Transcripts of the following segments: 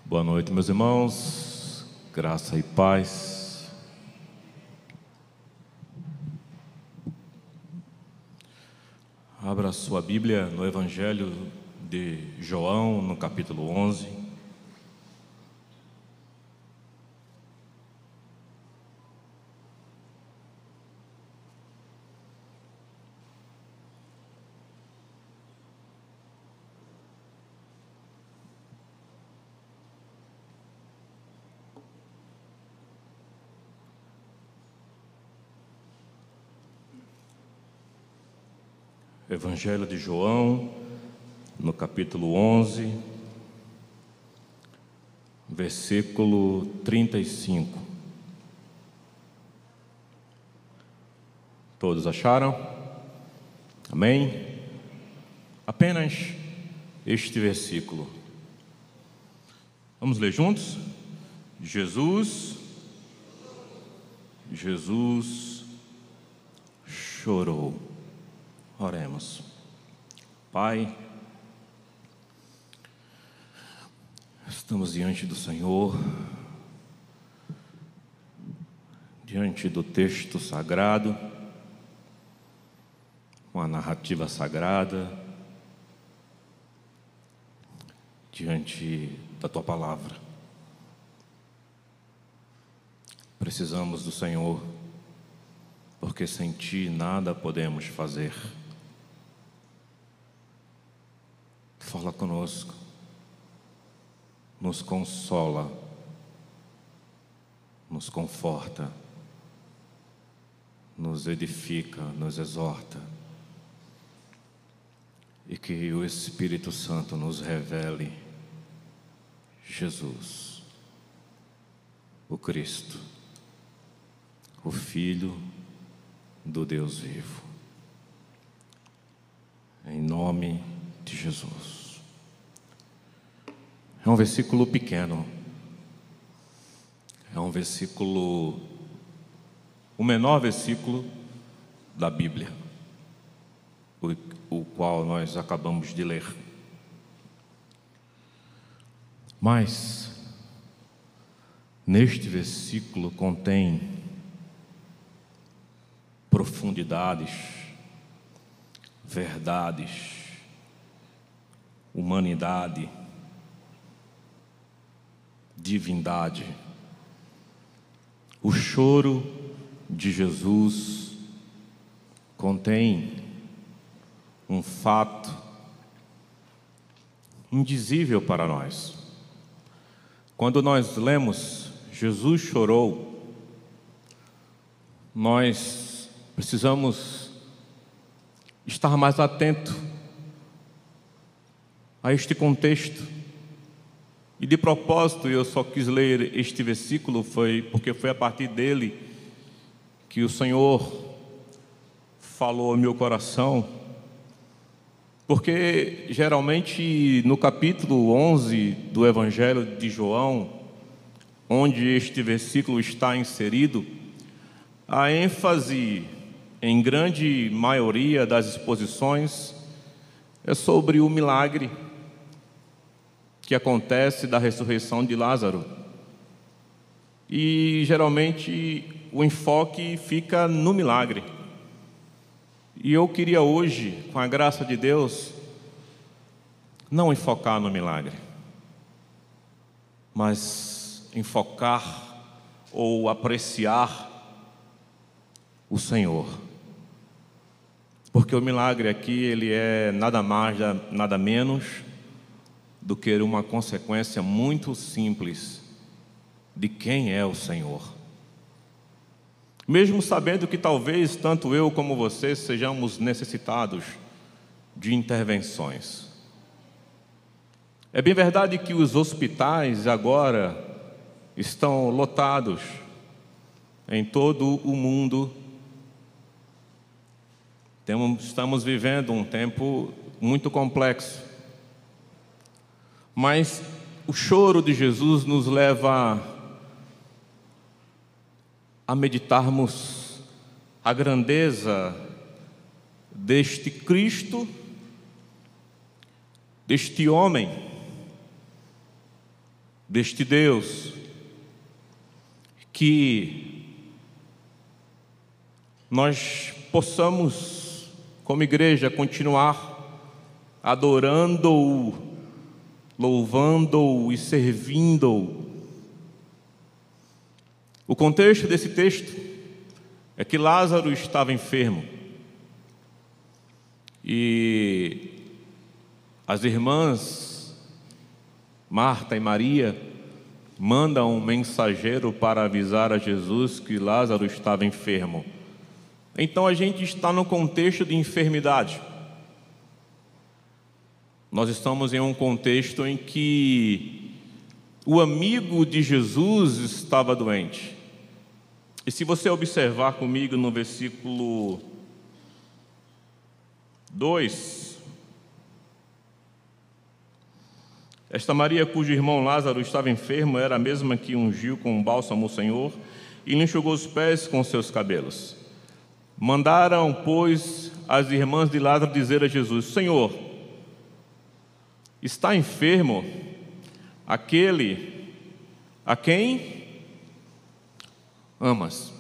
Boa noite, meus irmãos, graça e paz. Abra sua Bíblia no Evangelho de João, no capítulo 11. Evangelho de João, no capítulo 11, versículo 35. Todos acharam? Amém? Apenas este versículo. Vamos ler juntos? Jesus chorou. Oremos. Pai, estamos diante do Senhor, diante do texto sagrado, uma narrativa sagrada, diante da Tua Palavra. Precisamos do Senhor, porque sem Ti nada podemos fazer. Fala conosco, nos consola, nos conforta, nos edifica, nos exorta, e que o Espírito Santo nos revele Jesus, o Cristo, o Filho do Deus vivo. Em nome de Jesus. É um versículo pequeno, é um versículo, o menor versículo da Bíblia, o qual nós acabamos de ler. Mas, neste versículo contém profundidades, verdades, humanidade, divindade. O choro de Jesus contém um fato indizível para nós. Quando nós lemos Jesus chorou, nós precisamos estar mais atento a este contexto. E de propósito eu só quis ler este versículo porque foi a partir dele que o Senhor falou ao meu coração. Porque geralmente no capítulo 11 do Evangelho de João, onde este versículo está inserido, a ênfase em grande maioria das exposições é sobre o milagre que acontece da ressurreição de Lázaro. E geralmente o enfoque fica no milagre. E eu queria hoje, com a graça de Deus, não enfocar no milagre, mas enfocar ou apreciar o Senhor. Porque o milagre aqui, ele é nada mais, nada menos do que uma consequência muito simples de quem é o Senhor. Mesmo sabendo que talvez tanto eu como você sejamos necessitados de intervenções. É bem verdade que os hospitais agora estão lotados em todo o mundo. Estamos vivendo um tempo muito complexo. Mas o choro de Jesus nos leva a meditarmos a grandeza deste Cristo, deste homem, deste Deus, que nós possamos, como igreja, continuar adorando-o, louvando-o e servindo-o. O contexto desse texto é que Lázaro estava enfermo e as irmãs Marta e Maria mandam um mensageiro para avisar a Jesus que Lázaro estava enfermo. Então a gente está no contexto de enfermidade. Nós estamos em um contexto em que o amigo de Jesus estava doente. E se você observar comigo no versículo 2, esta Maria, cujo irmão Lázaro estava enfermo, era a mesma que ungiu com um bálsamo o Senhor e lhe enxugou os pés com seus cabelos. Mandaram, pois, as irmãs de Lázaro dizer a Jesus: Senhor, está enfermo aquele a quem amas.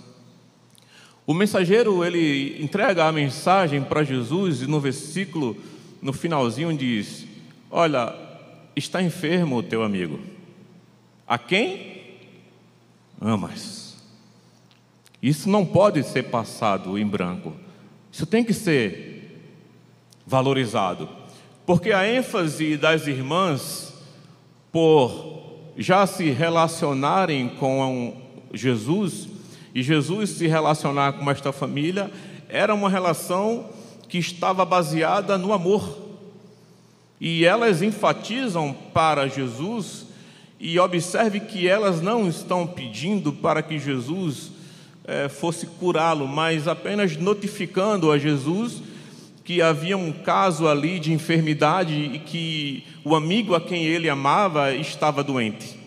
O mensageiro, ele entrega a mensagem para Jesus e no versículo, no finalzinho, diz: olha, está enfermo o teu amigo, a quem amas. Isso não pode ser passado em branco, isso tem que ser valorizado, porque a ênfase das irmãs, por já se relacionarem com Jesus, e Jesus se relacionar com esta família, era uma relação que estava baseada no amor. E elas enfatizam para Jesus, e observe que elas não estão pedindo para que Jesus fosse curá-lo, mas apenas notificando a Jesus que havia um caso ali de enfermidade e que o amigo a quem ele amava estava doente.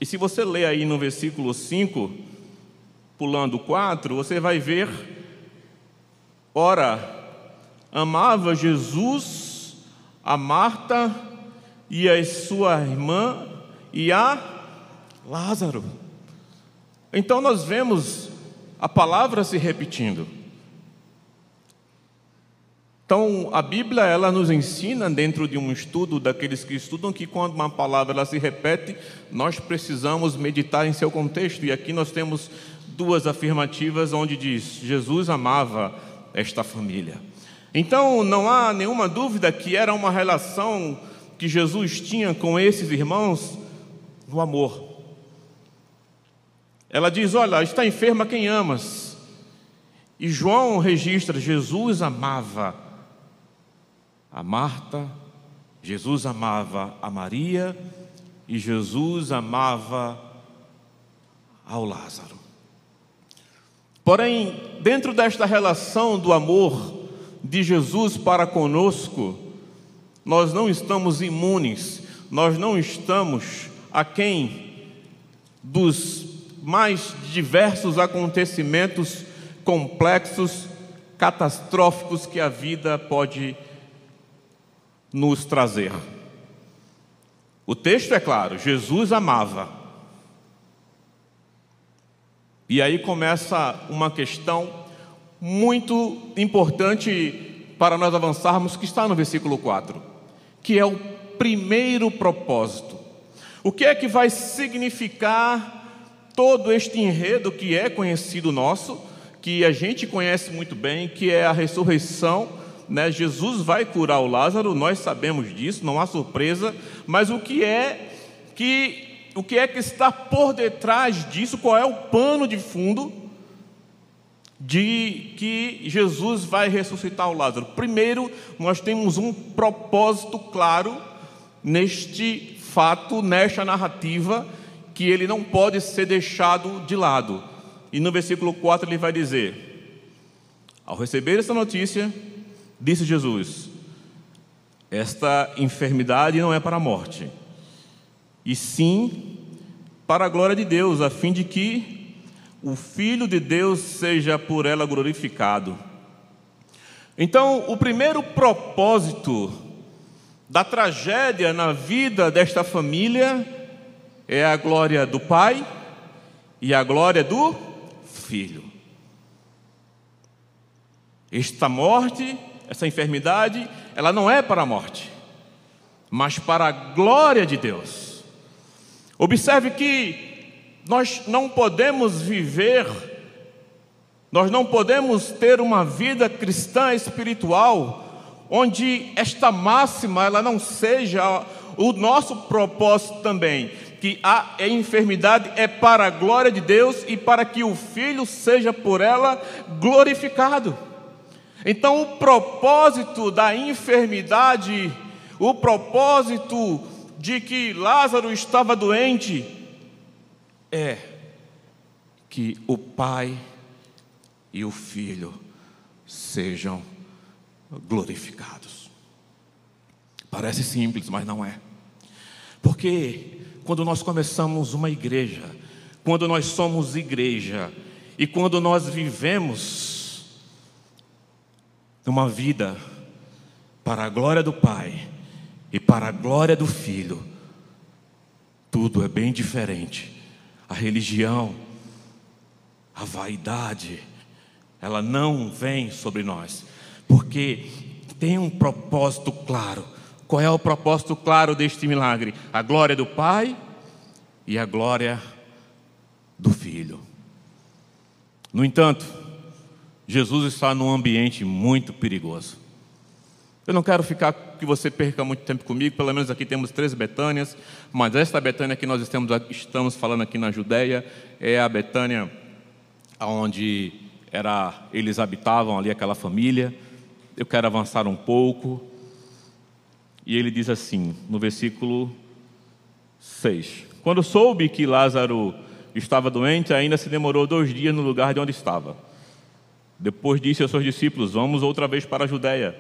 E se você ler aí no versículo 5, pulando 4, você vai ver: ora, amava Jesus a Marta e a sua irmã e a Lázaro. Então nós vemos a palavra se repetindo. Então a Bíblia, ela nos ensina, dentro de um estudo daqueles que estudam, que quando uma palavra ela se repete, nós precisamos meditar em seu contexto. E aqui nós temos duas afirmativas onde diz: Jesus amava esta família. Então não há nenhuma dúvida que era uma relação que Jesus tinha com esses irmãos no amor. Ela diz: olha, está enferma quem amas. E João registra: Jesus amava a Marta, Jesus amava a Maria e Jesus amava ao Lázaro. Porém, dentro desta relação do amor de Jesus para conosco, nós não estamos imunes, nós não estamos aquém dos mais diversos acontecimentos complexos, catastróficos que a vida pode nos trazer. O texto é claro: Jesus amava. E aí começa uma questão muito importante para nós avançarmos, que está no versículo 4, que é o primeiro propósito. O que é que vai significar todo este enredo que é conhecido nosso, que a gente conhece muito bem, que é a ressurreição, né? Jesus vai curar o Lázaro, nós sabemos disso, não há surpresa, mas o que é que está por detrás disso? Qual é o pano de fundo de que Jesus vai ressuscitar o Lázaro? Primeiro, nós temos um propósito claro neste fato, nesta narrativa, que ele não pode ser deixado de lado. E no versículo 4 ele vai dizer: ao receber essa notícia, disse Jesus: esta enfermidade não é para a morte, e sim para a glória de Deus, a fim de que o Filho de Deus seja por ela glorificado. Então, o primeiro propósito da tragédia na vida desta família é a glória do Pai e a glória do Filho. Esta morte, essa enfermidade, ela não é para a morte, mas para a glória de Deus. Observe que nós não podemos viver, nós não podemos ter uma vida cristã espiritual onde esta máxima ela não seja o nosso propósito também, que a enfermidade é para a glória de Deus e para que o Filho seja por ela glorificado. Então o propósito da enfermidade, o propósito de que Lázaro estava doente, é que o Pai e o Filho sejam glorificados. Parece simples, mas não é. Porque quando nós começamos uma igreja, quando nós somos igreja, e quando nós vivemos uma vida para a glória do Pai e para a glória do Filho, tudo é bem diferente. A religião, a vaidade, ela não vem sobre nós, porque tem um propósito claro. Qual é o propósito claro deste milagre? A glória do Pai e a glória do Filho. No entanto, Jesus está num ambiente muito perigoso. Eu não quero que você perca muito tempo comigo. Pelo menos aqui temos 3 Betânias, mas esta Betânia que nós estamos falando aqui na Judéia é a Betânia onde eles habitavam ali, aquela família. Eu quero avançar um pouco. E ele diz assim, no versículo 6: Quando soube que Lázaro estava doente, ainda se demorou 2 dias no lugar de onde estava. Depois disse aos seus discípulos: Vamos outra vez para a Judéia.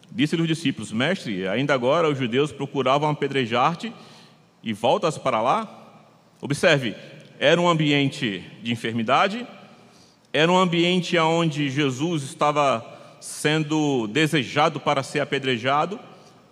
Disse-lhe os discípulos: Mestre, ainda agora os judeus procuravam apedrejar-te e voltas para lá? Observe, era um ambiente de enfermidade, era um ambiente onde Jesus estava sendo desejado para ser apedrejado.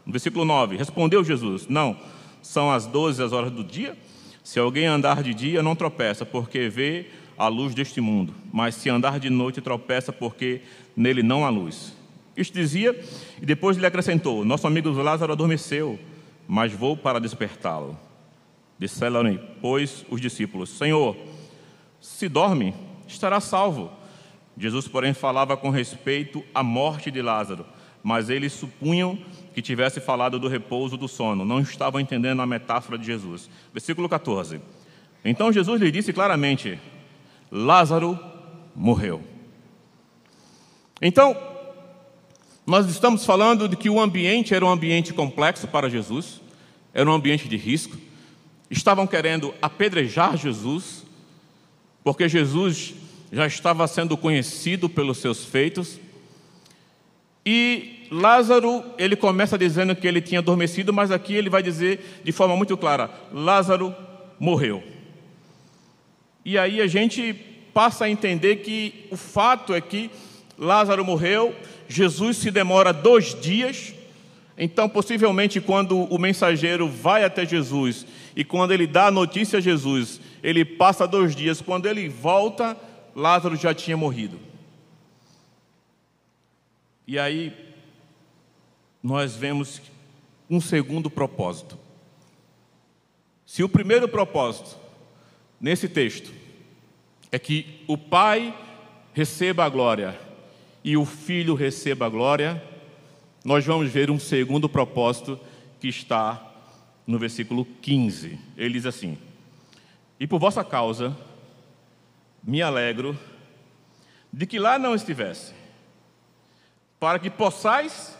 No versículo 9, respondeu Jesus: Não, são as 12 as horas do dia. Se alguém andar de dia, não tropeça, porque vê a luz deste mundo. Mas se andar de noite, tropeça, porque nele não há luz. Isto dizia, e depois lhe acrescentou: Nosso amigo Lázaro adormeceu, mas vou para despertá-lo. Disseram-lhe, pois, os discípulos: Senhor, se dorme, estará salvo. Jesus, porém, falava com respeito à morte de Lázaro, mas eles supunham que tivesse falado do repouso do sono. Não estavam entendendo a metáfora de Jesus. Versículo 14. Então Jesus lhe disse claramente: Lázaro morreu. Então, nós estamos falando de que o ambiente era um ambiente complexo para Jesus, era um ambiente de risco. Estavam querendo apedrejar Jesus, porque Jesus já estava sendo conhecido pelos seus feitos. E Lázaro, ele começa dizendo que ele tinha adormecido, mas aqui ele vai dizer de forma muito clara: Lázaro morreu. E aí a gente passa a entender que o fato é que Lázaro morreu, Jesus se demora 2 dias, então possivelmente quando o mensageiro vai até Jesus e quando ele dá a notícia a Jesus, ele passa 2 dias, quando ele volta, Lázaro já tinha morrido. E aí nós vemos um segundo propósito. Se o primeiro propósito nesse texto é que o Pai receba a glória e o Filho receba a glória, nós vamos ver um segundo propósito que está no versículo 15. Ele diz assim: E por vossa causa me alegro de que lá não estivesse, para que possais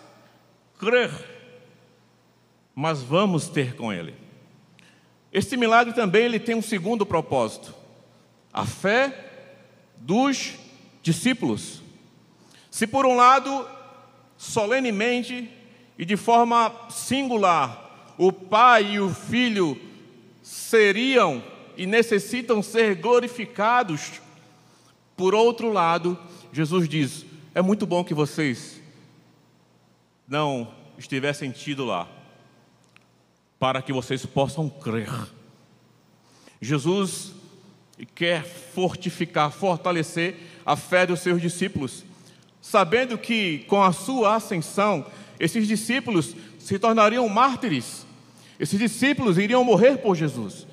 crer, mas vamos ter com ele. Este milagre também ele tem um segundo propósito: a fé dos discípulos. Se por um lado, solenemente e de forma singular, o Pai e o Filho seriam e necessitam ser glorificados, por outro lado, Jesus diz: é muito bom que vocês não estivessem tido lá, para que vocês possam crer. Jesus quer fortificar, fortalecer a fé dos seus discípulos, sabendo que com a sua ascensão, esses discípulos se tornariam mártires. Esses discípulos iriam morrer por Jesus.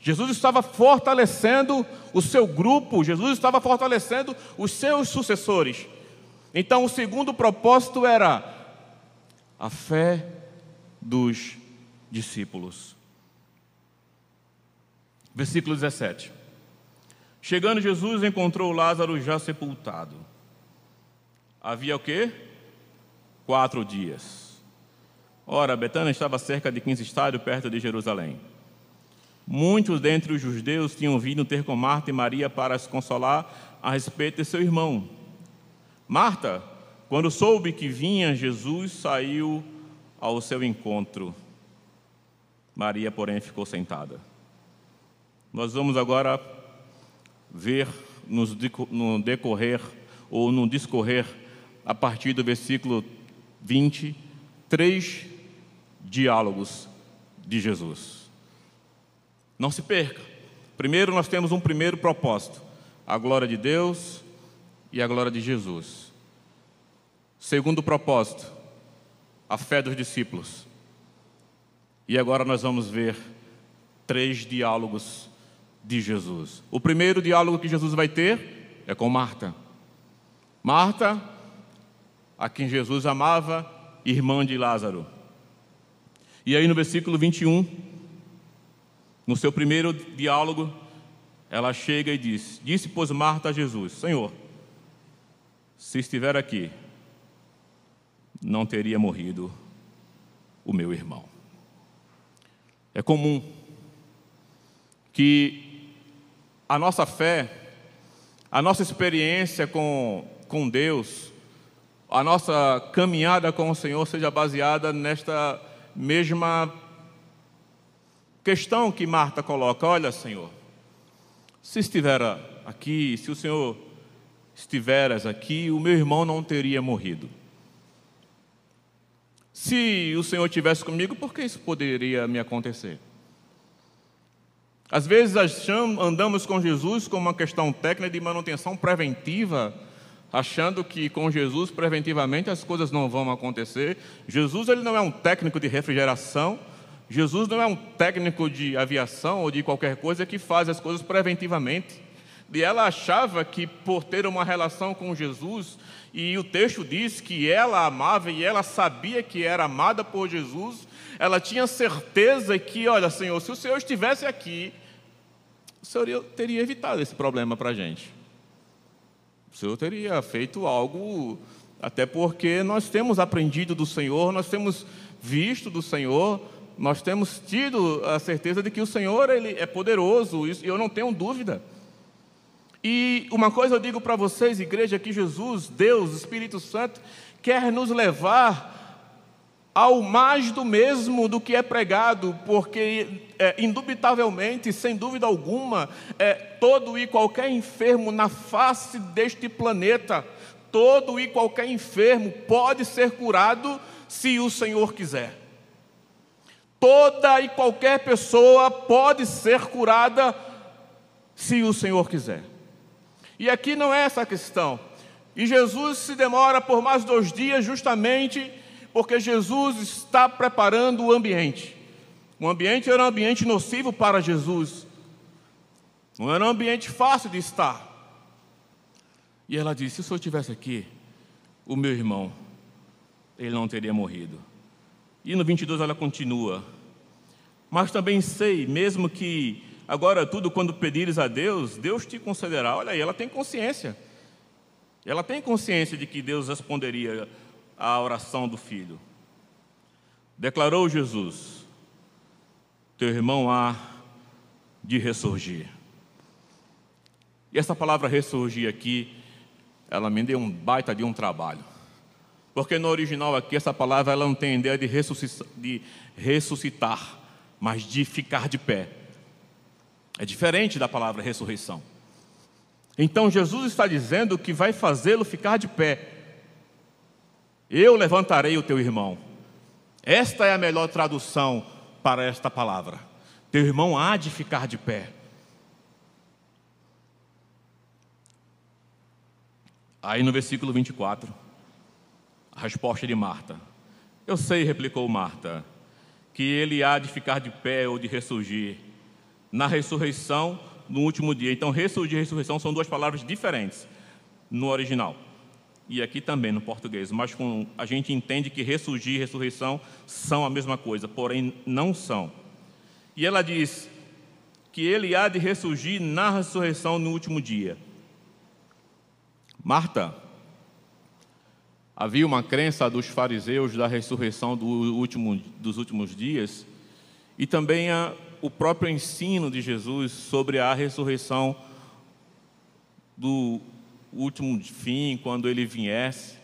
Jesus estava fortalecendo o seu grupo, Jesus estava fortalecendo os seus sucessores. Então, o segundo propósito era a fé dos discípulos. Versículo 17. Chegando Jesus, encontrou Lázaro já sepultado. Havia o quê? 4 dias. Ora, Betânia estava a cerca de 15 estádios, perto de Jerusalém. Muitos dentre os judeus tinham vindo ter com Marta e Maria para se consolar a respeito de seu irmão. Marta, quando soube que vinha Jesus, saiu ao seu encontro. Maria, porém, ficou sentada. Nós vamos agora ver no decorrer ou no discorrer, a partir do versículo 20, 3 diálogos de Jesus. Não se perca. Primeiro, nós temos um primeiro propósito: a glória de Deus e a glória de Jesus. Segundo propósito, a fé dos discípulos. E agora nós vamos ver 3 diálogos de Jesus. O primeiro diálogo que Jesus vai ter é com Marta. Marta, a quem Jesus amava, irmã de Lázaro. E aí no versículo 21, no seu primeiro diálogo, ela chega e diz: Disse, pois, Marta a Jesus: Senhor, se estiver aqui, não teria morrido o meu irmão. É comum que a nossa fé, a nossa experiência com Deus, a nossa caminhada com o Senhor seja baseada nesta mesma questão que Marta coloca. Olha, Senhor, se estiver aqui, se o Senhor estiveras aqui, o meu irmão não teria morrido. Se o Senhor estivesse comigo, por que isso poderia me acontecer? Às vezes andamos com Jesus como uma questão técnica de manutenção preventiva, achando que com Jesus preventivamente as coisas não vão acontecer. Jesus, ele não é um técnico de refrigeração, Jesus não é um técnico de aviação ou de qualquer coisa que faz as coisas preventivamente. E ela achava que por ter uma relação com Jesus, e o texto diz que ela amava e ela sabia que era amada por Jesus, ela tinha certeza que, olha, Senhor, se o Senhor estivesse aqui, o Senhor teria evitado esse problema para a gente. O Senhor teria feito algo, até porque nós temos aprendido do Senhor, nós temos visto do Senhor, nós temos tido a certeza de que o Senhor, ele é poderoso, isso eu não tenho dúvida. E uma coisa eu digo para vocês, igreja, que Jesus, Deus, Espírito Santo, quer nos levar ao mais do mesmo do que é pregado, porque indubitavelmente, sem dúvida alguma, todo e qualquer enfermo na face deste planeta, todo e qualquer enfermo pode ser curado se o Senhor quiser. Toda e qualquer pessoa pode ser curada se o Senhor quiser. E aqui não é essa a questão. E Jesus se demora por mais 2 dias justamente porque Jesus está preparando o ambiente. O ambiente era um ambiente nocivo para Jesus. Não era um ambiente fácil de estar. E ela disse: se o Senhor estivesse aqui, o meu irmão, ele não teria morrido. E no 22 ela continua: mas também sei, mesmo que agora tudo, quando pedires a Deus, Deus te concederá. Olha aí, ela tem consciência. Ela tem consciência de que Deus responderia à oração do filho. Declarou Jesus: teu irmão há de ressurgir. E essa palavra ressurgir aqui, ela me deu um baita de um trabalho. Porque no original aqui, essa palavra ela não tem ideia de ressuscitar, mas de ficar de pé. É diferente da palavra ressurreição. Então Jesus está dizendo que vai fazê-lo ficar de pé. Eu levantarei o teu irmão. Esta é a melhor tradução para esta palavra. Teu irmão há de ficar de pé. Aí no versículo 24, a resposta de Marta. Eu sei, replicou Marta, que ele há de ficar de pé ou de ressurgir na ressurreição no último dia. Então, ressurgir e ressurreição são duas palavras diferentes no original. E aqui também no português. Mas a gente entende que ressurgir e ressurreição são a mesma coisa, porém não são. E ela diz que ele há de ressurgir na ressurreição no último dia. Marta, havia uma crença dos fariseus da ressurreição dos últimos dias e também o próprio ensino de Jesus sobre a ressurreição do último fim, quando ele viesse.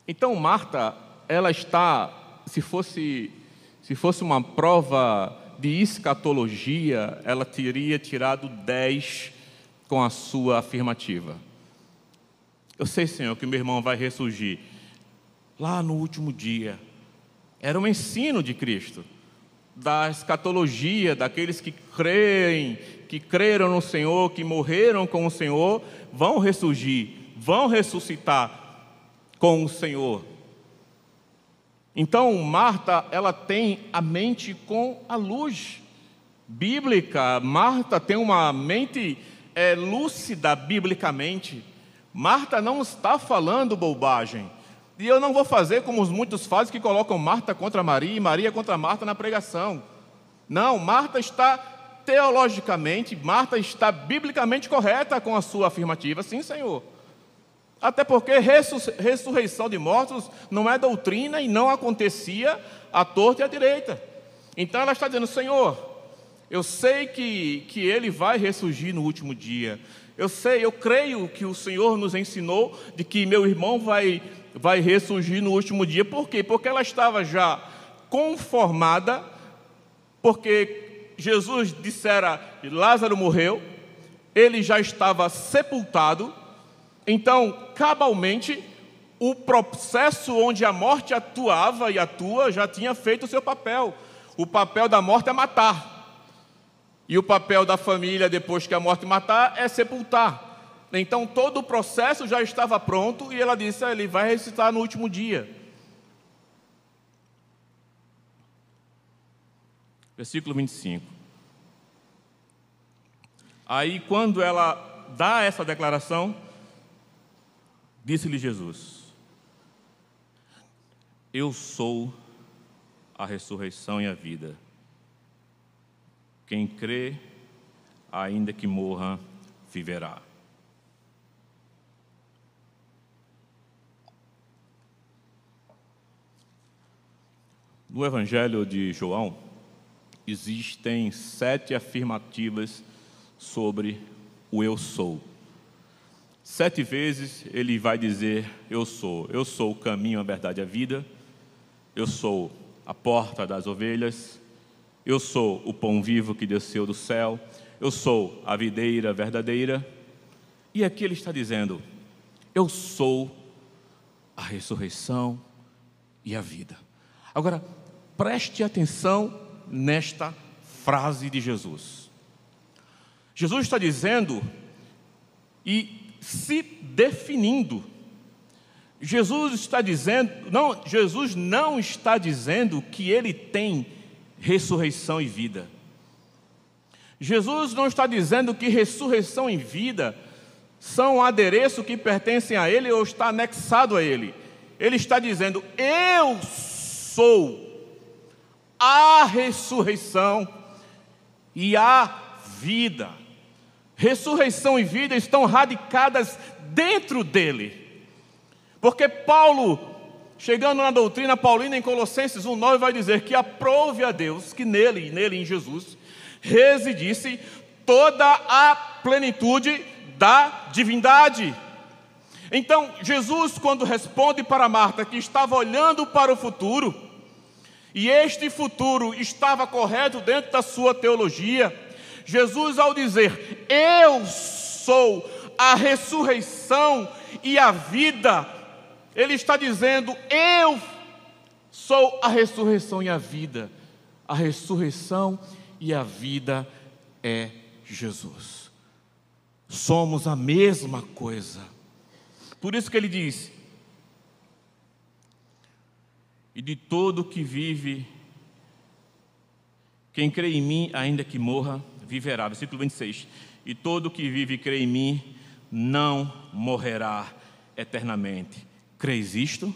Então Marta, ela está, se fosse uma prova de escatologia, ela teria tirado 10 com a sua afirmativa. Eu sei, Senhor, que meu irmão vai ressurgir lá no último dia. Era um ensino de Cristo, da escatologia, daqueles que creram no Senhor, que morreram com o Senhor, vão ressurgir, vão ressuscitar com o Senhor. Então, Marta, ela tem a mente com a luz bíblica. Marta tem uma mente lúcida biblicamente. Marta não está falando bobagem. E eu não vou fazer como muitos fazem, que colocam Marta contra Maria e Maria contra Marta na pregação. Não, Marta está teologicamente, Marta está biblicamente correta com a sua afirmativa. Sim, Senhor. Até porque ressurreição de mortos não é doutrina e não acontecia à torta e à direita. Então ela está dizendo, Senhor, eu sei que ele vai ressurgir no último dia. Eu creio que o Senhor nos ensinou de que meu irmão vai ressurgir no último dia. Por quê? Porque ela estava já conformada, porque Jesus dissera, Lázaro morreu, ele já estava sepultado. Então, cabalmente, o processo onde a morte atuava e atua já tinha feito o seu papel. O papel da morte é matar. E o papel da família, depois que a morte matar, é sepultar. Então, todo o processo já estava pronto e ela disse, ele vai ressuscitar no último dia. Versículo 25. Aí, quando ela dá essa declaração, disse-lhe Jesus, eu sou a ressurreição e a vida. Quem crê, ainda que morra, viverá. No Evangelho de João, existem 7 afirmativas sobre o eu sou. 7 vezes ele vai dizer, eu sou o caminho, a verdade e a vida, eu sou a porta das ovelhas, eu sou o pão vivo que desceu do céu, eu sou a videira verdadeira. E aqui ele está dizendo, eu sou a ressurreição e a vida. Agora, preste atenção nesta frase de Jesus. Jesus está dizendo e se definindo. Jesus não está dizendo que ele tem ressurreição e vida. Jesus não está dizendo que ressurreição e vida são um adereço que pertencem a ele ou está anexado a ele. Ele está dizendo, eu sou a ressurreição e a vida. Ressurreição e vida estão radicadas dentro dele. Porque Paulo, chegando na doutrina paulina em Colossenses 1:9, vai dizer que aprove a Deus que nele em Jesus, residisse toda a plenitude da divindade. Então, Jesus, quando responde para Marta, que estava olhando para o futuro, e este futuro estava correto dentro da sua teologia, Jesus, ao dizer, eu sou a ressurreição e a vida, ele está dizendo, eu sou a ressurreição e a vida. A ressurreição e a vida é Jesus. Somos a mesma coisa. Por isso que ele diz: e de todo que vive, quem crê em mim, ainda que morra, viverá. Versículo 26. E todo que vive e crê em mim, não morrerá eternamente. Crês isto?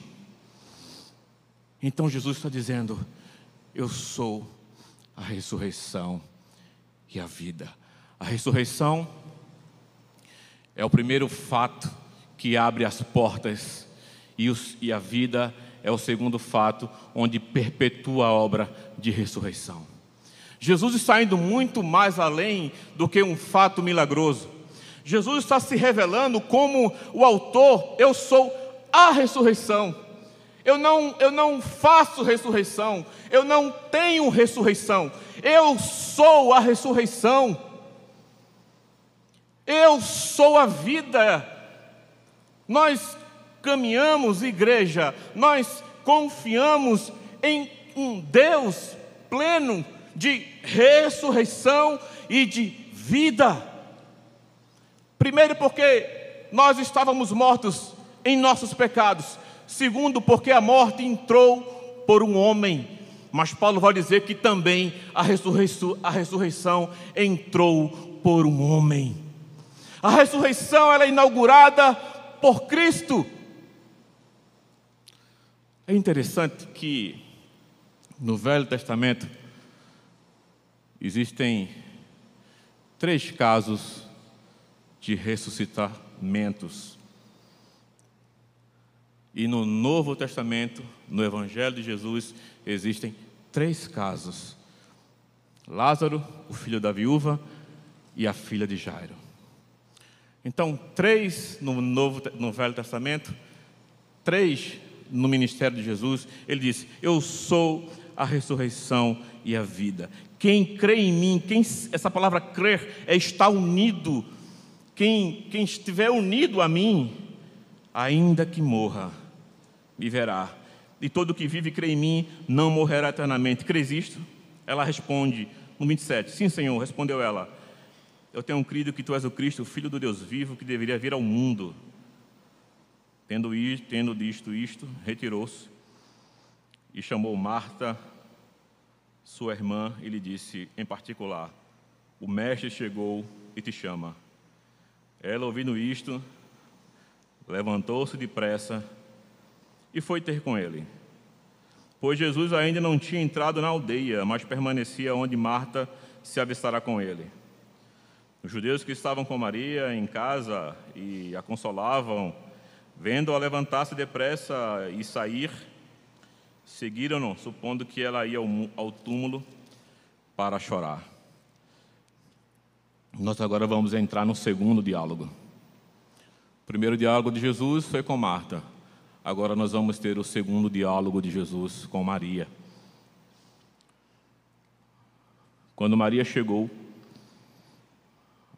Então Jesus está dizendo: eu sou a ressurreição e a vida. A ressurreição é o primeiro fato que abre as portas, e a vida é o segundo fato onde perpetua a obra de ressurreição. Jesus está indo muito mais além do que um fato milagroso. Jesus está se revelando como o autor: eu sou a ressurreição. Eu não faço ressurreição, eu não tenho ressurreição, eu sou a ressurreição, eu sou a vida. Nós caminhamos, igreja, nós confiamos em um Deus pleno de ressurreição e de vida. Primeiro, porque nós estávamos mortos em nossos pecados. Segundo, porque a morte entrou por um homem. Mas Paulo vai dizer que também a ressurreição entrou por um homem. A ressurreição ela é inaugurada por Cristo. É interessante que no Velho Testamento existem 3 casos de ressuscitamentos. E no Novo Testamento, no Evangelho de Jesus, existem 3 casos: Lázaro, o filho da viúva, e a filha de Jairo. Então, 3 no Velho Testamento, 3 no ministério de Jesus. Ele disse: eu sou a ressurreição e a vida. Quem crê em mim, essa palavra crer é estar unido. Quem estiver unido a mim, ainda que morra, viverá. E todo que vive e crê em mim não morrerá eternamente. Crês isto? Ela responde no 27. Sim, Senhor, respondeu ela. Eu tenho crido que tu és o Cristo, o Filho do Deus vivo, que deveria vir ao mundo. Tendo dito isto, retirou-se e chamou Marta, sua irmã, e lhe disse em particular: o mestre chegou e te chama. Ela, ouvindo isto, levantou-se depressa e foi ter com ele. Pois Jesus ainda não tinha entrado na aldeia, mas permanecia onde Marta se avistara com ele. Os judeus que estavam com Maria em casa e a consolavam, vendo-a levantar-se depressa e sair, seguiram-no, supondo que ela ia ao túmulo para chorar. Nós agora vamos entrar no segundo diálogo. O primeiro diálogo de Jesus foi com Marta. Agora nós vamos ter o segundo diálogo de Jesus com Maria. Quando Maria chegou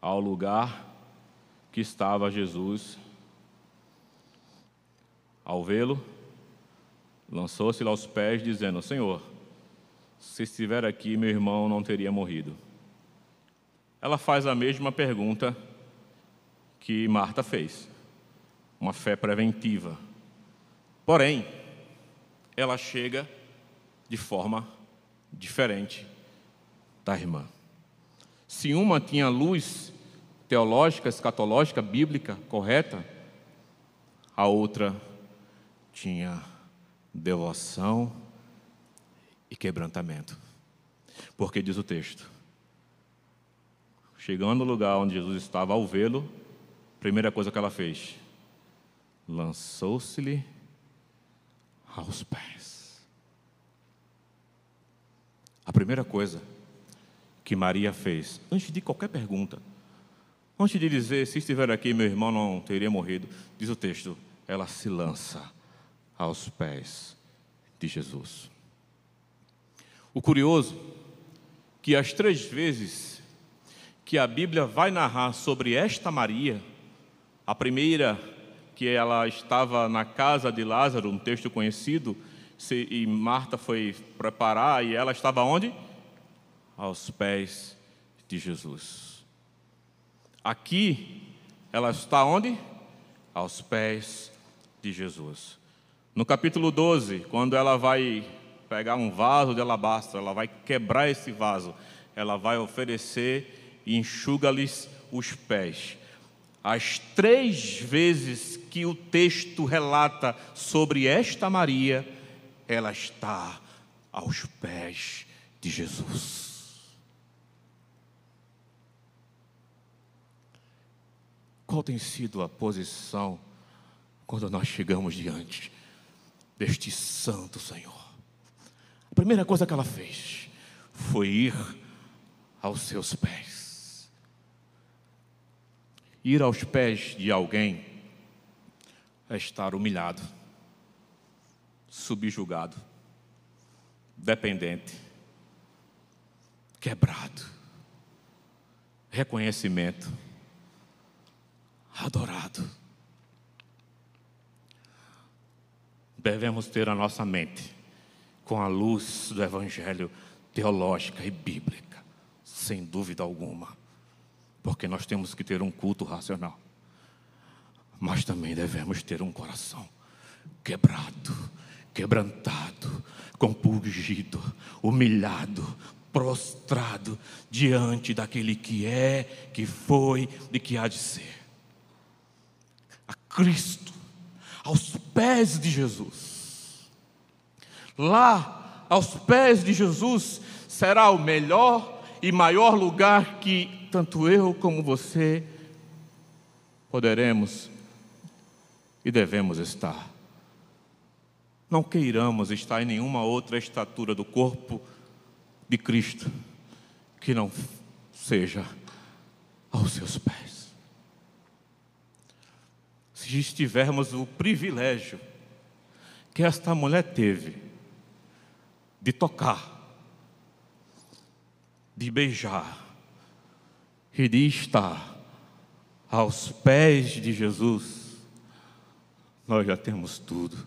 ao lugar que estava Jesus, ao vê-lo, lançou-se-lhe aos pés, dizendo: Senhor, se estiver aqui, meu irmão não teria morrido. Ela faz a mesma pergunta que Marta fez, uma fé preventiva. Porém, ela chega de forma diferente da irmã. Se uma tinha luz teológica, escatológica, bíblica, correta, a outra tinha devoção e quebrantamento. Porque diz o texto: chegando no lugar onde Jesus estava, ao vê-lo, a primeira coisa que ela fez, lançou-se-lhe aos pés. A primeira coisa que Maria fez, antes de qualquer pergunta, antes de dizer: se estiver aqui, meu irmão não teria morrido, diz o texto, ela se lança aos pés de Jesus. O curioso, que as 3 vezes que a Bíblia vai narrar sobre esta Maria, a primeira, que ela estava na casa de Lázaro, um texto conhecido, e Marta foi preparar, e ela estava onde? Aos pés de Jesus. Aqui, ela está onde? aos pés de Jesus. No capítulo 12, quando ela vai pegar um vaso de alabastro, ela vai quebrar esse vaso, ela vai oferecer e enxuga-lhes os pés. As 3 vezes que o texto relata sobre esta Maria, ela está aos pés de Jesus. Qual tem sido a posição quando nós chegamos diante deste santo Senhor? A primeira coisa que ela fez foi ir aos seus pés. Ir aos pés de alguém é estar humilhado, subjugado, dependente, quebrado, reconhecimento, adorado. Devemos ter a nossa mente com a luz do Evangelho teológica e bíblica, sem dúvida alguma, porque nós temos que ter um culto racional, mas também devemos ter um coração quebrado, quebrantado, compungido, humilhado, prostrado diante daquele que é, que foi e que há de ser. A Cristo, aos pés de Jesus. Lá, aos pés de Jesus, será o melhor e maior lugar que tanto eu como você poderemos e devemos estar. Não queiramos estar em nenhuma outra estatura do corpo de Cristo que não seja aos seus pés. Se estivermos o privilégio que esta mulher teve de tocar, de beijar e de estar aos pés de Jesus, nós já temos tudo.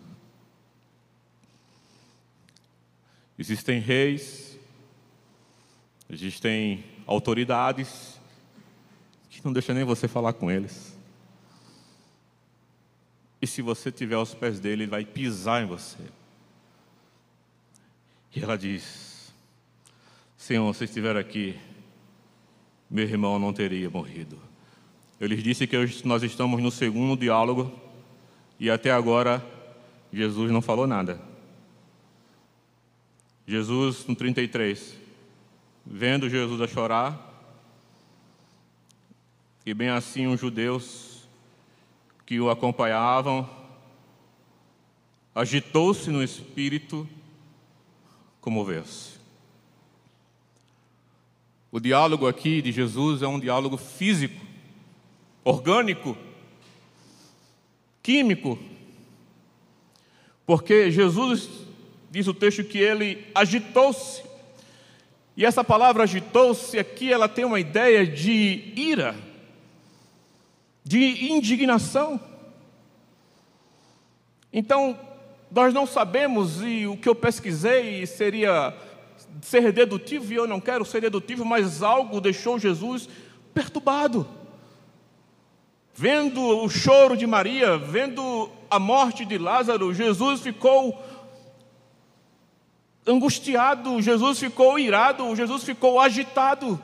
Existem reis, existem autoridades que não deixam nem você falar com eles. E se você estiver aos pés dele, ele vai pisar em você. E ela diz: Senhor, se estiver aqui, meu irmão não teria morrido. Eu lhes disse que nós estamos no segundo diálogo e até agora Jesus não falou nada. Jesus, no 33, vendo Jesus a chorar, e bem assim os judeus que o acompanhavam, agitou-se no espírito, comoveu-se. O diálogo aqui de Jesus é um diálogo físico, orgânico, químico, porque Jesus, diz o texto, que ele agitou-se, e essa palavra agitou-se aqui, ela tem uma ideia de ira, de indignação. Então, nós não sabemos, e o que eu pesquisei seria ser dedutivo, e eu não quero ser dedutivo, mas algo deixou Jesus perturbado. Vendo o choro de Maria, vendo a morte de Lázaro, Jesus ficou angustiado, Jesus ficou irado, Jesus ficou agitado.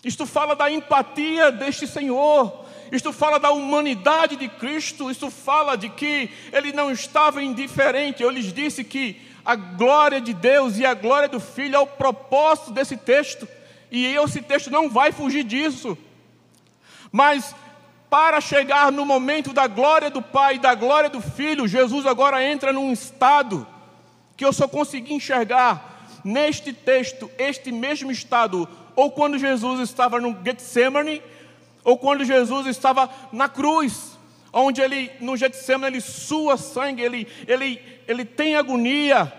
Isto fala da empatia deste Senhor, isto fala da humanidade de Cristo, isto fala de que Ele não estava indiferente. Eu lhes disse que a glória de Deus e a glória do Filho é o propósito desse texto, e esse texto não vai fugir disso. Mas para chegar no momento da glória do Pai e da glória do Filho, Jesus agora entra num estado que eu só consegui enxergar neste texto, este mesmo estado, ou quando Jesus estava no Getsemane, ou quando Jesus estava na cruz, onde ele, no Getsemane, ele sua sangue, ele tem agonia.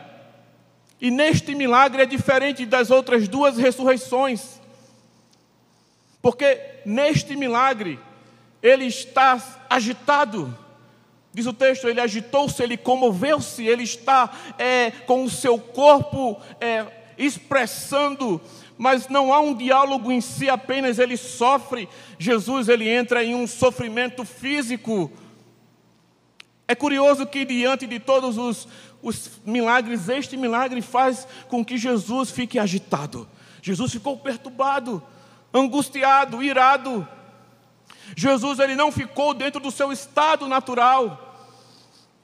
E neste milagre é diferente das outras 2 ressurreições, porque neste milagre ele está agitado. Diz o texto, ele agitou-se, ele comoveu-se, ele está com o seu corpo expressando, mas não há um diálogo em si, apenas ele sofre. Jesus, ele entra em um sofrimento físico. É curioso que diante de todos os milagres, este milagre faz com que Jesus fique agitado. Jesus ficou perturbado, angustiado, irado. Jesus, ele não ficou dentro do seu estado natural.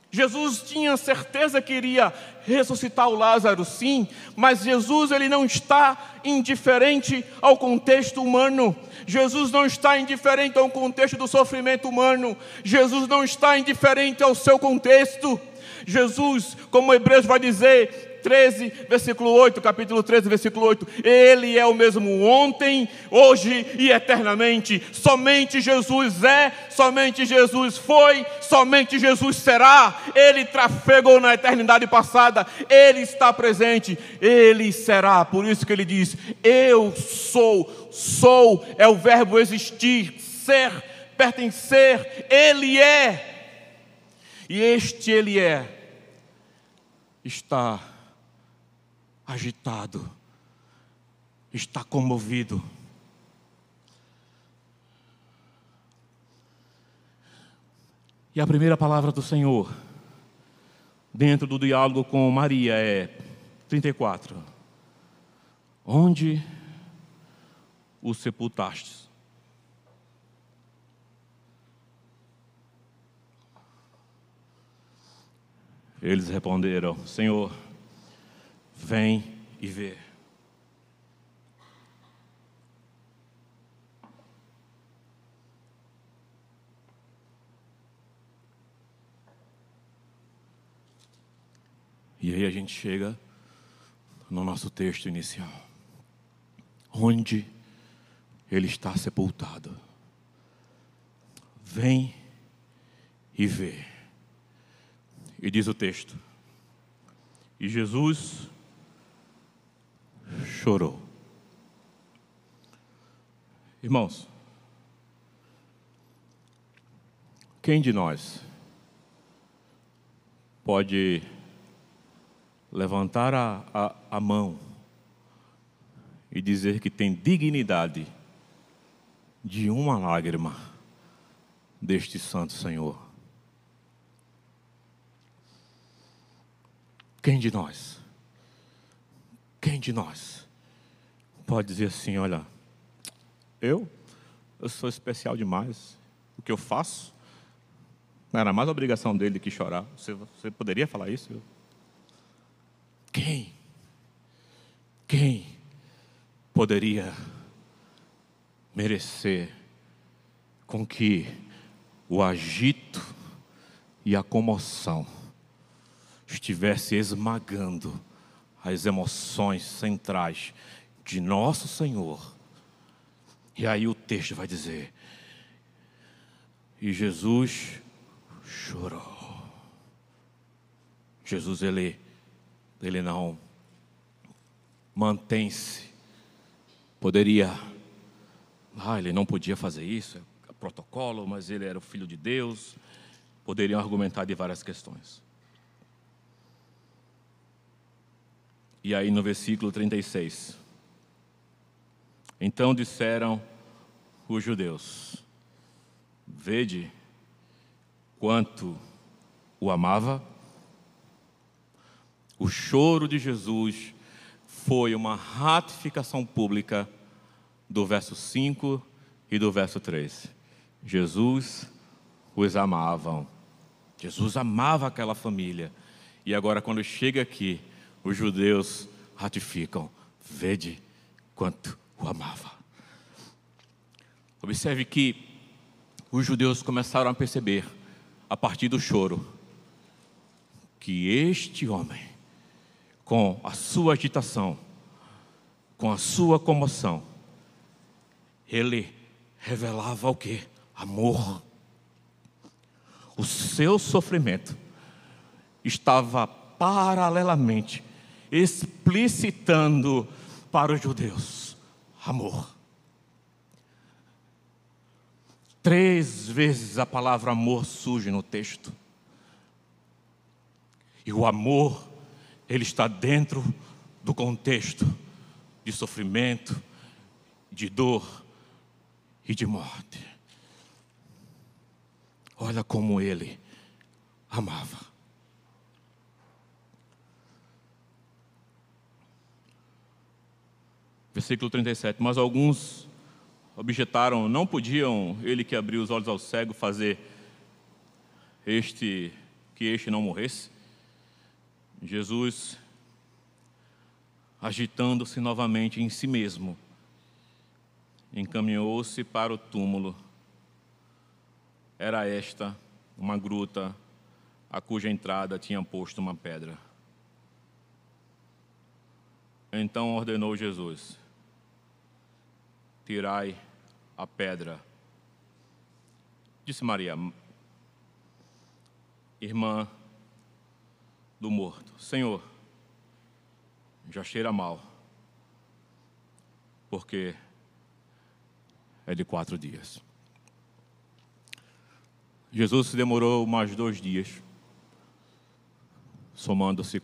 Jesus tinha certeza que iria ressuscitar o Lázaro, sim, mas Jesus, ele não está indiferente ao contexto humano. Jesus não está indiferente ao contexto do sofrimento humano. Jesus não está indiferente ao seu contexto. Jesus, como Hebreus vai dizer, 13, versículo 8, capítulo 13, versículo 8, Ele é o mesmo ontem, hoje e eternamente. Somente Jesus é, somente Jesus foi, somente Jesus será. Ele trafegou na eternidade passada, Ele está presente, Ele será. Por isso que Ele diz, eu sou, sou é o verbo existir, ser, pertencer, Ele é. E este Ele é, está agitado, está comovido. E a primeira palavra do Senhor, dentro do diálogo com Maria, é 34. Onde o sepultastes? Eles responderam, Senhor, vem e vê. E aí a gente chega no nosso texto inicial. Onde ele está sepultado. Vem e vê. E diz o texto, e Jesus chorou. Irmãos, quem de nós pode levantar a mão e dizer que tem dignidade de uma lágrima deste santo Senhor? Quem de nós? Quem de nós pode dizer assim, olha, eu sou especial demais, o que eu faço não era mais obrigação dele que chorar. Você poderia falar isso? Quem poderia merecer com que o agito e a comoção estivesse esmagando as emoções centrais de nosso Senhor? E aí o texto vai dizer, e Jesus chorou. Jesus, ele não mantém-se. Poderia, ele não podia fazer isso, é protocolo, mas ele era o Filho de Deus. Poderiam argumentar de várias questões. E aí no versículo 36, então disseram os judeus, vede quanto o amava. O choro de Jesus foi uma ratificação pública do verso 5 e do verso 3. Jesus os amava. Jesus amava aquela família. E agora quando chega aqui, os judeus ratificam, vede quanto o amava. Observe que os judeus começaram a perceber, a partir do choro, que este homem, com a sua agitação, com a sua comoção, ele revelava o quê? Amor. O seu sofrimento estava paralelamente explicitando para os judeus amor. 3 vezes a palavra amor surge no texto. E o amor, ele está dentro do contexto de sofrimento, de dor e de morte. Olha como ele amava. Versículo 37. Mas alguns objetaram: não podiam ele que abriu os olhos ao cego fazer que este não morresse? Jesus, agitando-se novamente em si mesmo, encaminhou-se para o túmulo. Era esta uma gruta, a cuja entrada tinha posto uma pedra. Então ordenou Jesus: tirai a pedra. Disse Maria, irmã do morto: Senhor, já cheira mal, porque é de 4 dias. Jesus se demorou mais 2 dias, somando-se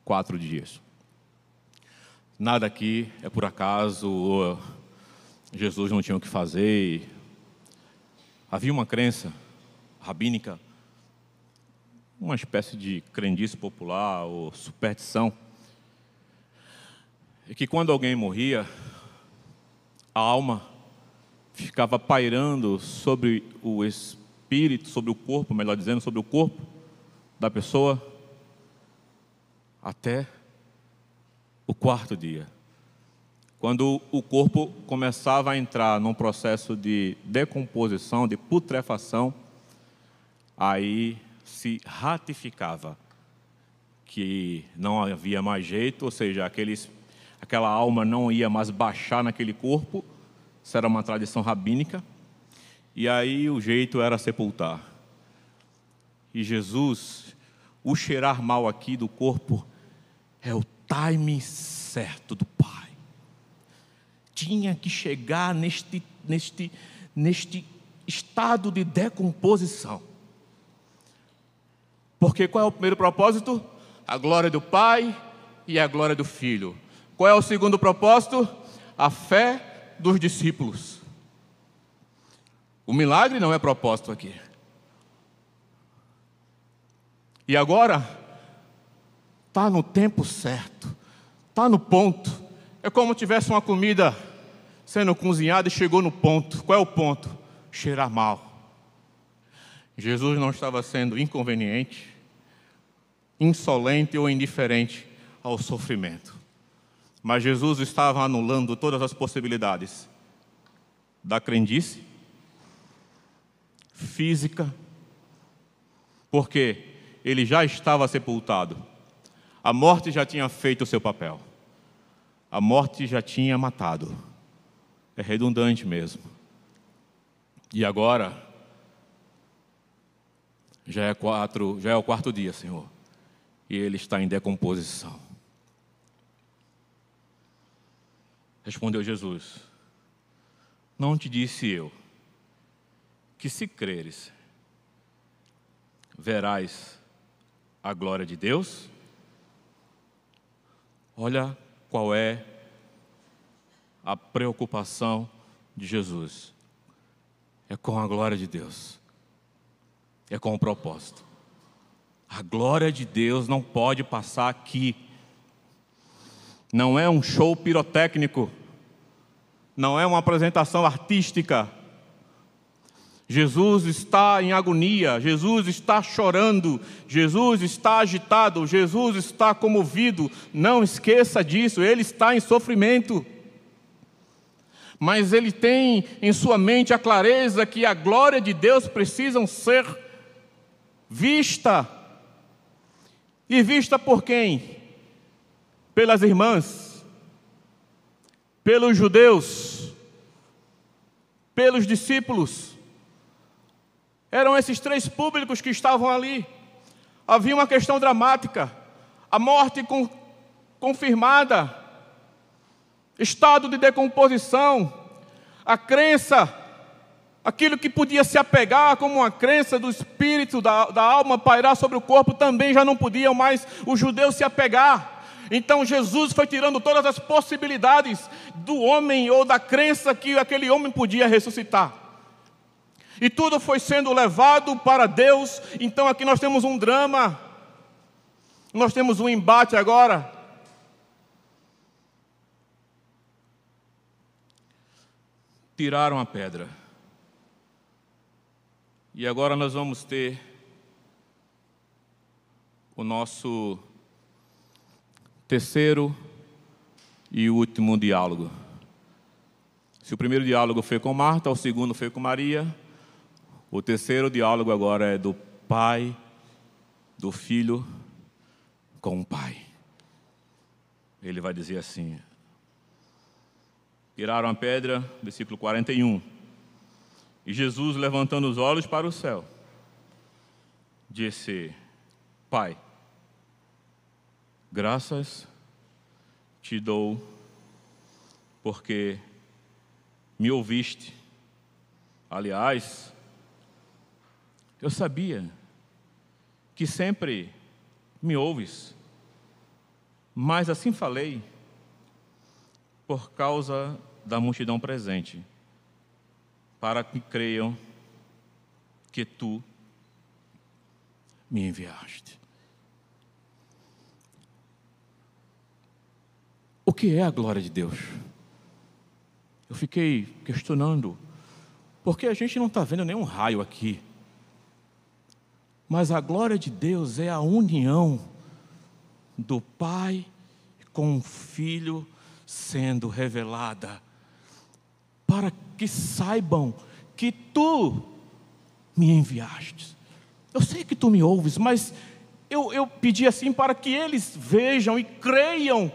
4 dias. Nada aqui é por acaso, ou Jesus não tinha o que fazer. Havia uma crença rabínica, uma espécie de crendice popular ou superstição, é que quando alguém morria, a alma ficava pairando sobre o espírito, sobre o corpo, melhor dizendo, sobre o corpo da pessoa, até o 4º dia. Quando o corpo começava a entrar num processo de decomposição, de putrefação, aí se ratificava que não havia mais jeito, ou seja, aquela alma não ia mais baixar naquele corpo. Isso era uma tradição rabínica. E aí o jeito era sepultar. E Jesus, o cheirar mal aqui do corpo, é o timing certo do Pai. Tinha que chegar neste estado de decomposição. Porque qual é o primeiro propósito? A glória do Pai e a glória do Filho. Qual é o segundo propósito? A fé dos discípulos. O milagre não é propósito aqui. E agora, está no tempo certo, está no ponto. É como tivesse uma comida sendo cozinhada e chegou no ponto. Qual é o ponto? Cheirar mal. Jesus não estava sendo inconveniente, insolente ou indiferente ao sofrimento. Mas Jesus estava anulando todas as possibilidades da crendice física, porque ele já estava sepultado. A morte já tinha feito o seu papel. A morte já tinha matado. É redundante mesmo. E agora, já é o 4º dia, Senhor. E ele está em decomposição. Respondeu Jesus: não te disse eu que, se creres, verás a glória de Deus? Olha qual é a preocupação de Jesus. É com a glória de Deus. É com o propósito. A glória de Deus não pode passar aqui. Não é um show pirotécnico. Não é uma apresentação artística. Jesus está em agonia, Jesus está chorando, Jesus está agitado, Jesus está comovido. Não esqueça disso, ele está em sofrimento. Mas ele tem em sua mente a clareza que a glória de Deus precisa ser vista. E vista por quem? Pelas irmãs, pelos judeus, pelos discípulos. Eram esses 3 públicos que estavam ali. Havia uma questão dramática. A morte confirmada. Estado de decomposição. A crença, aquilo que podia se apegar como uma crença do espírito, da alma pairar sobre o corpo, também já não podiam mais os judeus se apegar. Então Jesus foi tirando todas as possibilidades do homem ou da crença que aquele homem podia ressuscitar. E tudo foi sendo levado para Deus. Então aqui nós temos um drama. Nós temos um embate agora. Tiraram a pedra. E agora nós vamos ter o nosso terceiro e último diálogo. Se o primeiro diálogo foi com Marta, o segundo foi com Maria, o terceiro diálogo agora é do pai, do filho com o pai. Ele vai dizer assim: tiraram a pedra, versículo 41. E Jesus, levantando os olhos para o céu, disse: Pai, graças te dou, porque me ouviste. Aliás, eu sabia que sempre me ouves, mas assim falei por causa da multidão presente, para que creiam que tu me enviaste. O que é a glória de Deus? Eu fiquei questionando, porque a gente não está vendo nenhum raio aqui. Mas a glória de Deus é a união do Pai com o Filho sendo revelada, para que saibam que tu me enviaste. Eu sei que tu me ouves, mas eu pedi assim para que eles vejam e creiam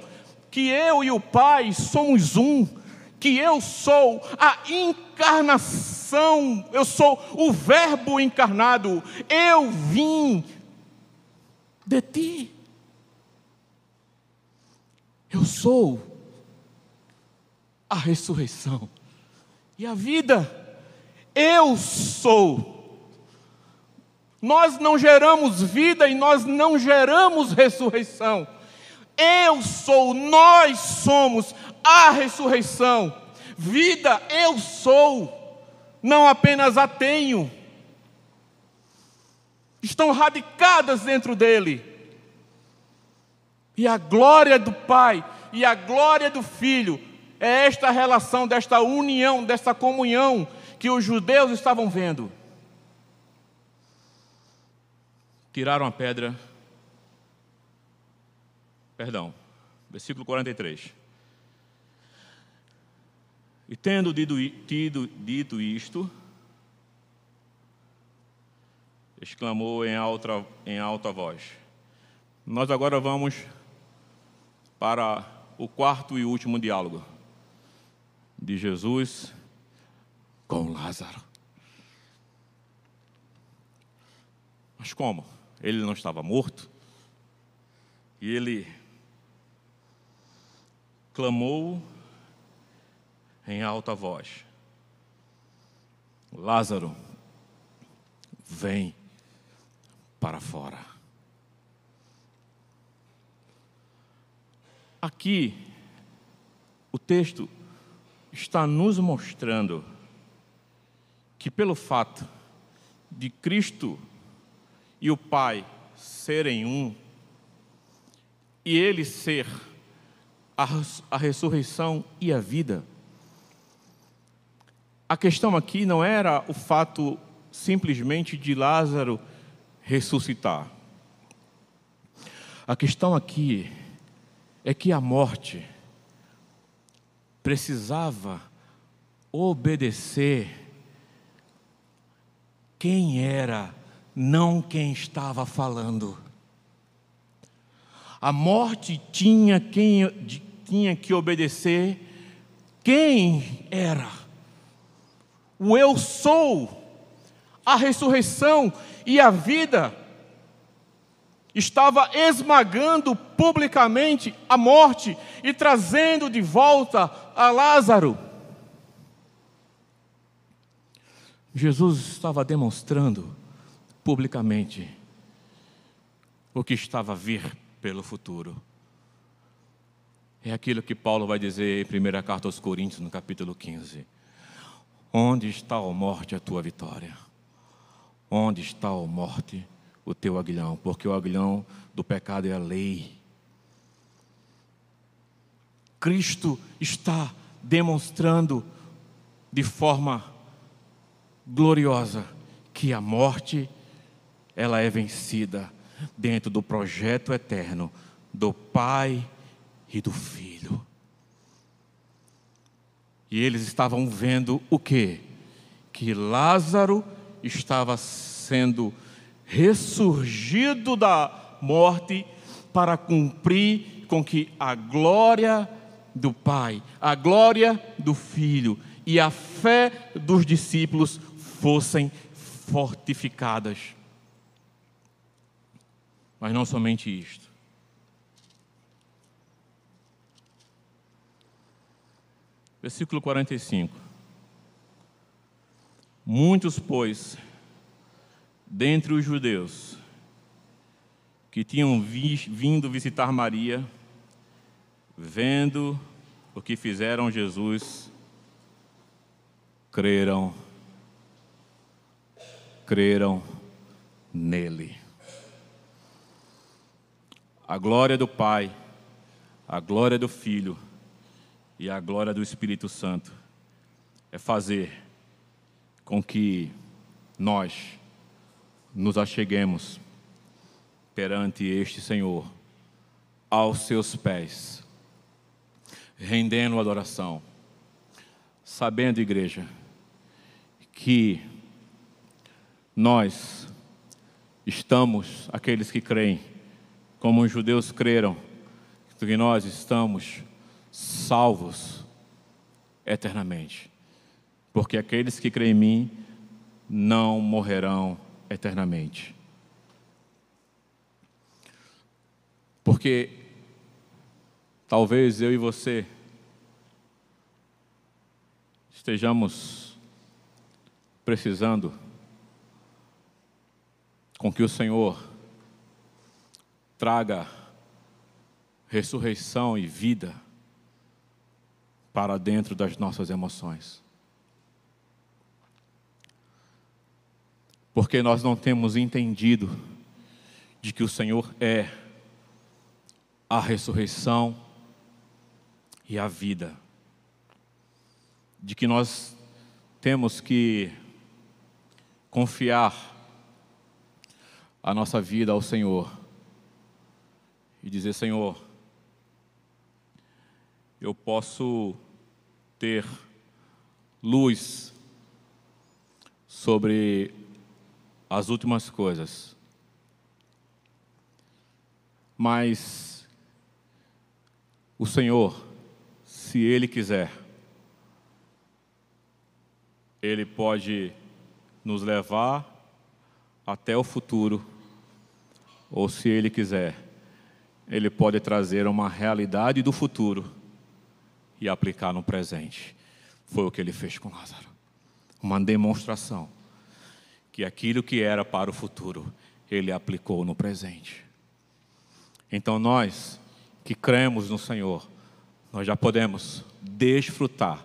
que eu e o Pai somos um, que eu sou a encarnação, eu sou o Verbo encarnado, eu vim de ti. Eu sou a ressurreição e a vida. Eu sou. Nós não geramos vida e nós não geramos ressurreição. Eu sou, nós somos a ressurreição. Vida eu sou, não apenas a tenho. Estão radicadas dentro dele. E a glória do Pai e a glória do Filho é esta relação, desta união, desta comunhão que os judeus estavam vendo. Tiraram a pedra. Versículo 43. E tendo dito isto, exclamou em alta voz. Nós agora vamos para o quarto e último diálogo de Jesus com Lázaro. Mas como? Ele não estava morto? E ele clamou em alta voz: Lázaro, vem para fora. Aqui, o texto está nos mostrando que pelo fato de Cristo e o Pai serem um, e Ele ser a ressurreição e a vida, a questão aqui não era o fato simplesmente de Lázaro ressuscitar. A questão aqui é que a morte precisava obedecer quem era, não quem estava falando. A morte tinha que obedecer quem era. O eu sou, a ressurreição e a vida estava esmagando publicamente a morte e trazendo de volta a Lázaro. Jesus estava demonstrando publicamente o que estava a vir pelo futuro. É aquilo que Paulo vai dizer em 1ª carta aos Coríntios, no capítulo 15. Onde está, ó morte, a tua vitória? Onde está, ó morte, o teu aguilhão? Porque o aguilhão do pecado é a lei. Cristo está demonstrando de forma gloriosa que a morte, ela é vencida dentro do projeto eterno do Pai e do Filho. E eles estavam vendo o quê? Que Lázaro estava sendo ressurgido da morte para cumprir com que a glória do Pai, a glória do Filho e a fé dos discípulos fossem fortificadas. Mas não somente isto. Versículo 45. Muitos, pois, dentre os judeus que tinham vindo visitar Maria, vendo o que fizeram Jesus, creram nele. A glória do Pai, a glória do Filho e a glória do Espírito Santo é fazer com que nós nos acheguemos perante este Senhor, aos seus pés, rendendo adoração, sabendo, igreja, que nós estamos, aqueles que creem, como os judeus creram, que nós estamos salvos eternamente. Porque aqueles que creem em mim não morrerão eternamente. Porque talvez eu e você estejamos precisando com que o Senhor traga ressurreição e vida para dentro das nossas emoções. Porque nós não temos entendido de que o Senhor é a ressurreição e a vida. De que nós temos que confiar a nossa vida ao Senhor e dizer: Senhor, eu posso ter luz sobre as últimas coisas, mas o Senhor, se Ele quiser, Ele pode nos levar até o futuro, ou se Ele quiser, Ele pode trazer uma realidade do futuro e aplicar no presente. Foi o que Ele fez com Lázaro. Uma demonstração que aquilo que era para o futuro, Ele aplicou no presente. Então nós que cremos no Senhor, nós já podemos desfrutar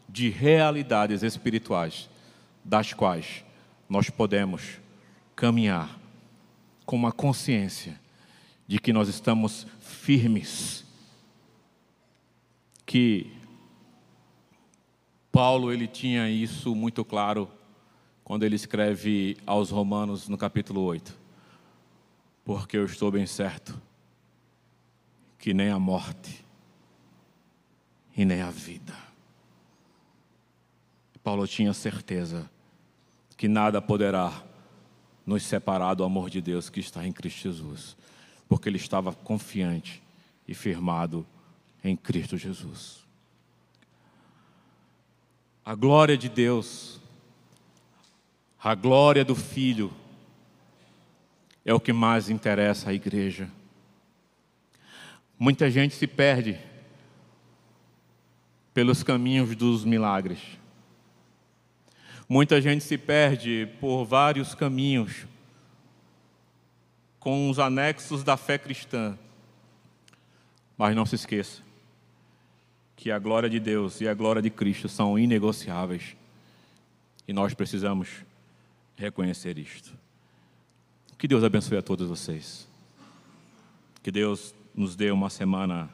de realidades espirituais, das quais nós podemos caminhar com uma consciência de que nós estamos firmes. Que Paulo, ele tinha isso muito claro quando ele escreve aos Romanos no capítulo 8. Porque eu estou bem certo que nem a morte e nem a vida. Paulo tinha certeza que nada poderá nos separar do amor de Deus que está em Cristo Jesus, porque ele estava confiante e firmado em Cristo Jesus. A glória de Deus, a glória do Filho, é o que mais interessa à igreja. Muita gente se perde pelos caminhos dos milagres. Muita gente se perde por vários caminhos com os anexos da fé cristã. Mas não se esqueça que a glória de Deus e a glória de Cristo são inegociáveis. E nós precisamos reconhecer isto. Que Deus abençoe a todos vocês. Que Deus nos dê uma semana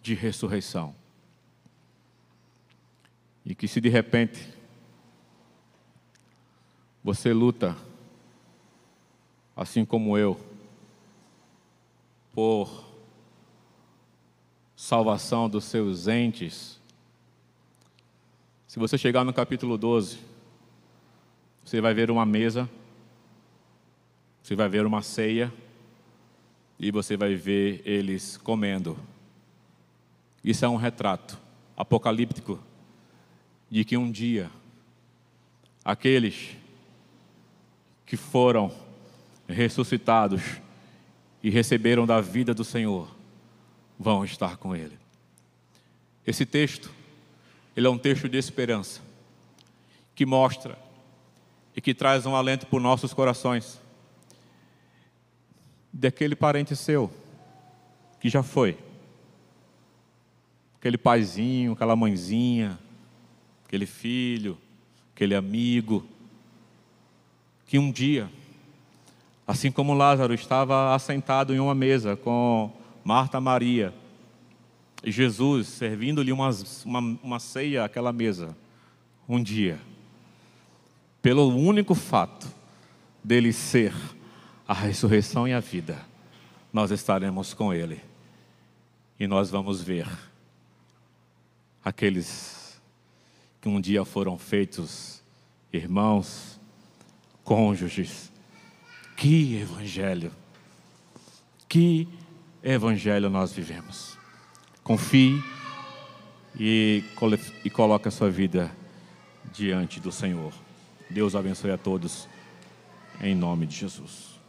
de ressurreição. E que se de repente você luta, assim como eu, por salvação dos seus entes, se você chegar no capítulo 12, você vai ver uma mesa, você vai ver uma ceia, e você vai ver eles comendo. Isso é um retrato apocalíptico de que um dia aqueles que foram ressuscitados e receberam da vida do Senhor vão estar com Ele. Esse texto, ele é um texto de esperança, que mostra e que traz um alento para os nossos corações, daquele parente seu, que já foi, aquele paizinho, aquela mãezinha, aquele filho, aquele amigo, que um dia, assim como Lázaro estava assentado em uma mesa com Marta e Maria, e Jesus servindo-lhe uma ceia àquela mesa, um dia, pelo único fato dele ser a ressurreição e a vida, nós estaremos com Ele, e nós vamos ver aqueles que um dia foram feitos irmãos, cônjuges. Que evangelho nós vivemos. Confie e coloque a sua vida diante do Senhor. Deus abençoe a todos, em nome de Jesus.